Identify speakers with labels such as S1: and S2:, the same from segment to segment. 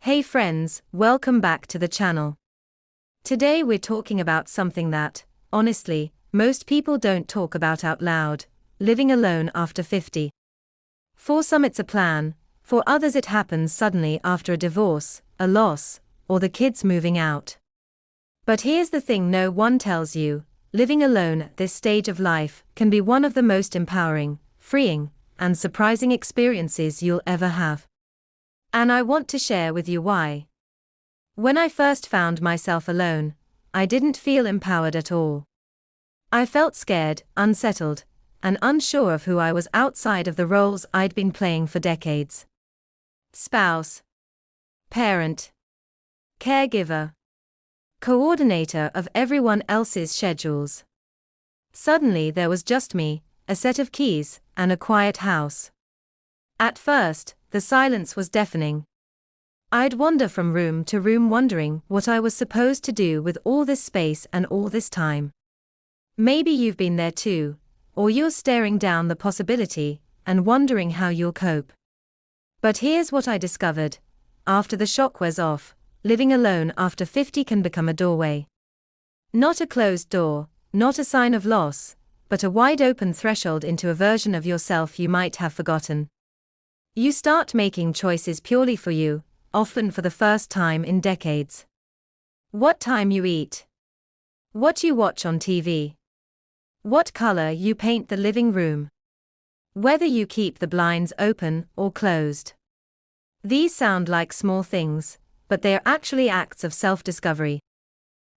S1: Hey friends, welcome back to the channel. Today we're talking about something that, honestly, most people don't talk about out loud: living alone after 50. For some it's a plan, for others it happens suddenly after a divorce, a loss, or the kids moving out. But here's the thing no one tells you: living alone at this stage of life can be one of the most empowering, freeing, and surprising experiences you'll ever have. And I want to share with you why. When I first found myself alone, I didn't feel empowered at all. I felt scared, unsettled, and unsure of who I was outside of the roles I'd been playing for decades. Spouse, parent, caregiver, coordinator of everyone else's schedules. Suddenly there was just me, a set of keys, and a quiet house. At first, the silence was deafening. I'd wander from room to room wondering what I was supposed to do with all this space and all this time. Maybe you've been there too, or you're staring down the possibility and wondering how you'll cope. But here's what I discovered: after the shock wears off, living alone after 50 can become a doorway. Not a closed door, not a sign of loss, but a wide-open threshold into a version of yourself you might have forgotten. You start making choices purely for you, often for the first time in decades. What time you eat. What you watch on TV. What color you paint the living room. Whether you keep the blinds open or closed. These sound like small things, but they are actually acts of self-discovery.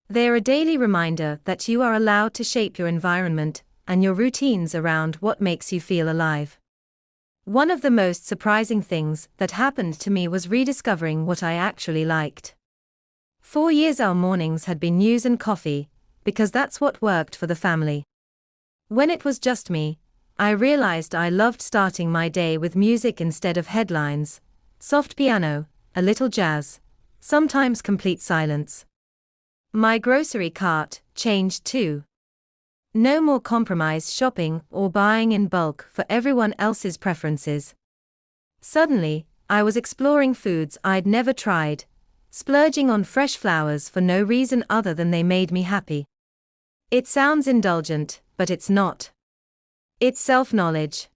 S1: They are a daily reminder that you are allowed to shape your environment and your routines around what makes you feel alive. One of the most surprising things that happened to me was rediscovering what I actually liked. 4 years our mornings had been news and coffee, because that's what worked for the family. When it was just me, I realized I loved starting my day with music instead of headlines, soft piano, a little jazz, sometimes complete silence. My grocery cart changed too. No more compromise shopping or buying in bulk for everyone else's preferences. Suddenly, I was exploring foods I'd never tried, splurging on fresh flowers for no reason other than they made me happy. It sounds indulgent, but it's not. It's self-knowledge.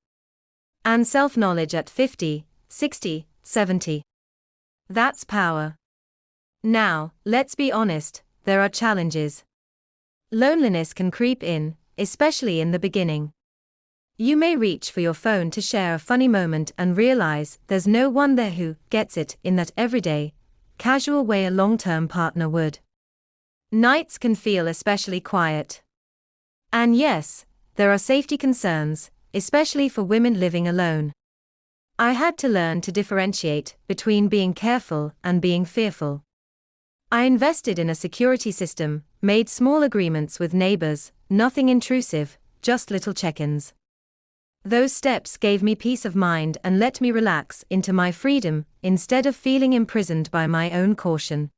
S1: And self-knowledge at 50, 60, 70. That's power. Now, let's be honest, there are challenges. Loneliness can creep in, especially in the beginning. You may reach for your phone to share a funny moment and realize there's no one there who gets it in that everyday, casual way a long-term partner would. Nights can feel especially quiet. And yes, there are safety concerns, especially for women living alone. I had to learn to differentiate between being careful and being fearful. I invested in a security system, made small agreements with neighbors, nothing intrusive, just little check-ins. Those steps gave me peace of mind and let me relax into my freedom instead of feeling imprisoned by my own caution.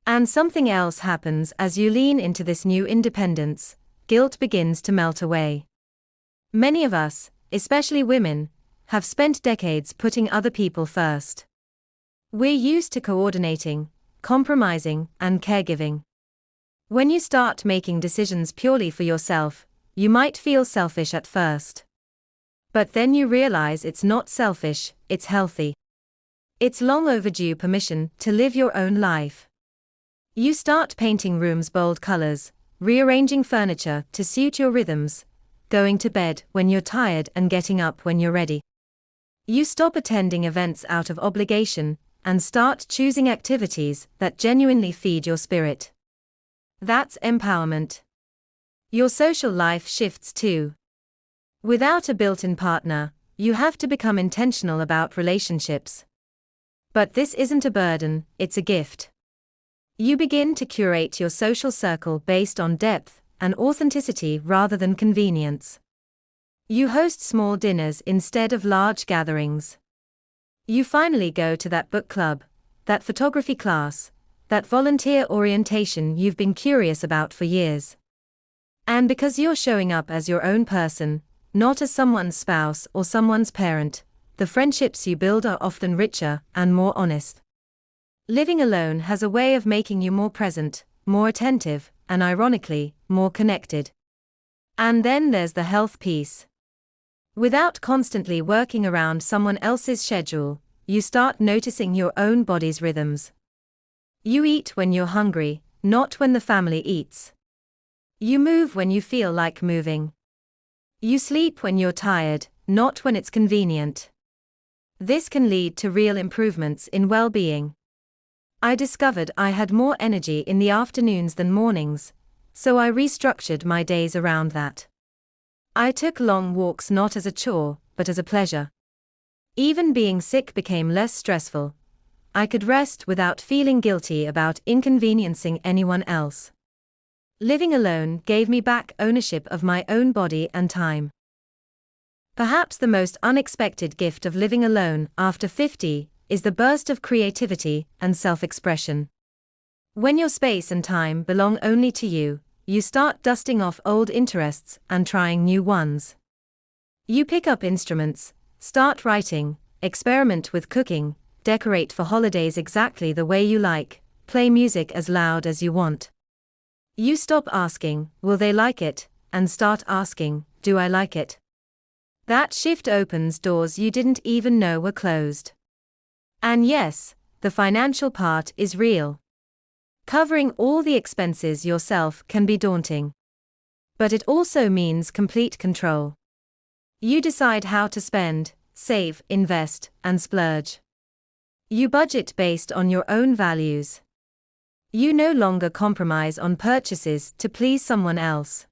S1: And something else happens as you lean into this new independence: guilt begins to melt away. Many of us, especially women, have spent decades putting other people first. We're used to coordinating, compromising, and caregiving. When you start making decisions purely for yourself, you might feel selfish at first. But then you realize it's not selfish, it's healthy. It's long overdue permission to live your own life. You start painting rooms bold colors, rearranging furniture to suit your rhythms, going to bed when you're tired and getting up when you're ready. You stop attending events out of obligation and start choosing activities that genuinely feed your spirit. That's empowerment. Your social life shifts too. Without a built-in partner, you have to become intentional about relationships. But this isn't a burden, it's a gift. You begin to curate your social circle based on depth and authenticity rather than convenience. You host small dinners instead of large gatherings. You finally go to that book club, that photography class, that volunteer orientation you've been curious about for years. And because you're showing up as your own person, not as someone's spouse or someone's parent, the friendships you build are often richer and more honest. Living alone has a way of making you more present, more attentive, and ironically, more connected. And then there's the health piece. Without constantly working around someone else's schedule, you start noticing your own body's rhythms. You eat when you're hungry, not when the family eats. You move when you feel like moving. You sleep when you're tired, not when it's convenient. This can lead to real improvements in well-being. I discovered I had more energy in the afternoons than mornings, so I restructured my days around that. I took long walks not as a chore, but as a pleasure. Even being sick became less stressful. I could rest without feeling guilty about inconveniencing anyone else. Living alone gave me back ownership of my own body and time. Perhaps the most unexpected gift of living alone after 50 is the burst of creativity and self-expression. When your space and time belong only to you, you start dusting off old interests and trying new ones. You pick up instruments, start writing, experiment with cooking, decorate for holidays exactly the way you like, play music as loud as you want. You stop asking, will they like it, and start asking, do I like it? That shift opens doors you didn't even know were closed. And yes, the financial part is real. Covering all the expenses yourself can be daunting. But it also means complete control. You decide how to spend, save, invest, and splurge. You budget based on your own values. You no longer compromise on purchases to please someone else.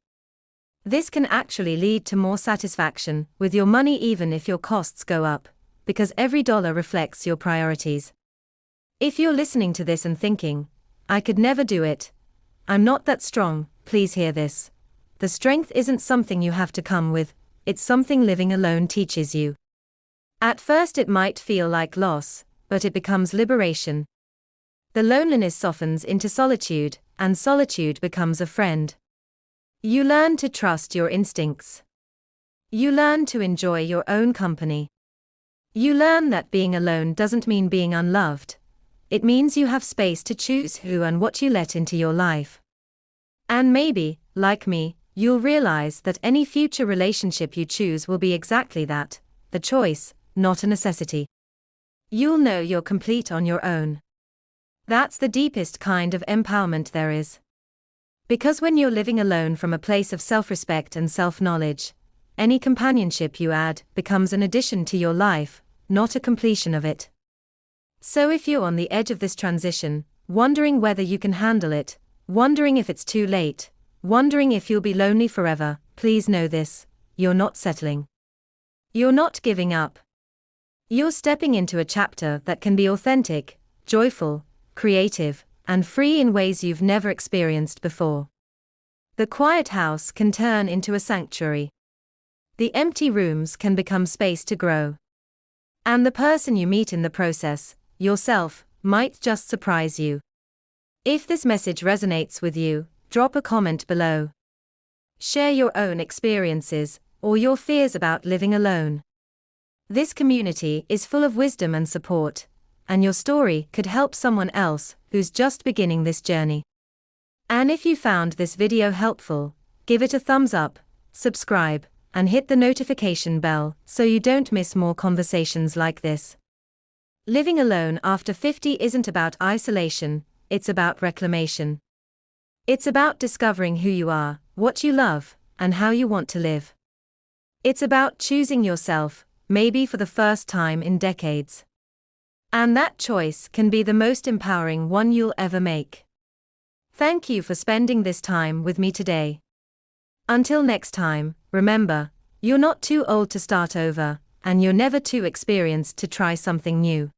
S1: This can actually lead to more satisfaction with your money even if your costs go up, because every dollar reflects your priorities. If you're listening to this and thinking, I could never do it, I'm not that strong, please hear this. The strength isn't something you have to come with, it's something living alone teaches you. At first it might feel like loss, but it becomes liberation. The loneliness softens into solitude, and solitude becomes a friend. You learn to trust your instincts. You learn to enjoy your own company. You learn that being alone doesn't mean being unloved. It means you have space to choose who and what you let into your life. And maybe, like me, you'll realize that any future relationship you choose will be exactly that, the choice, not a necessity. You'll know you're complete on your own. That's the deepest kind of empowerment there is. Because when you're living alone from a place of self-respect and self-knowledge, any companionship you add becomes an addition to your life, not a completion of it. So if you're on the edge of this transition, wondering whether you can handle it, wondering if it's too late, wondering if you'll be lonely forever, please know this, you're not settling. You're not giving up. You're stepping into a chapter that can be authentic, joyful, creative, and free in ways you've never experienced before. The quiet house can turn into a sanctuary. The empty rooms can become space to grow. And the person you meet in the process, yourself, might just surprise you. If this message resonates with you, drop a comment below. Share your own experiences, or your fears about living alone. This community is full of wisdom and support, and your story could help someone else who's just beginning this journey. And if you found this video helpful, give it a thumbs up, subscribe, and hit the notification bell so you don't miss more conversations like this. Living alone after 50 isn't about isolation, it's about reclamation. It's about discovering who you are, what you love, and how you want to live. It's about choosing yourself, maybe for the first time in decades. And that choice can be the most empowering one you'll ever make. Thank you for spending this time with me today. Until next time, remember, you're not too old to start over, and you're never too experienced to try something new.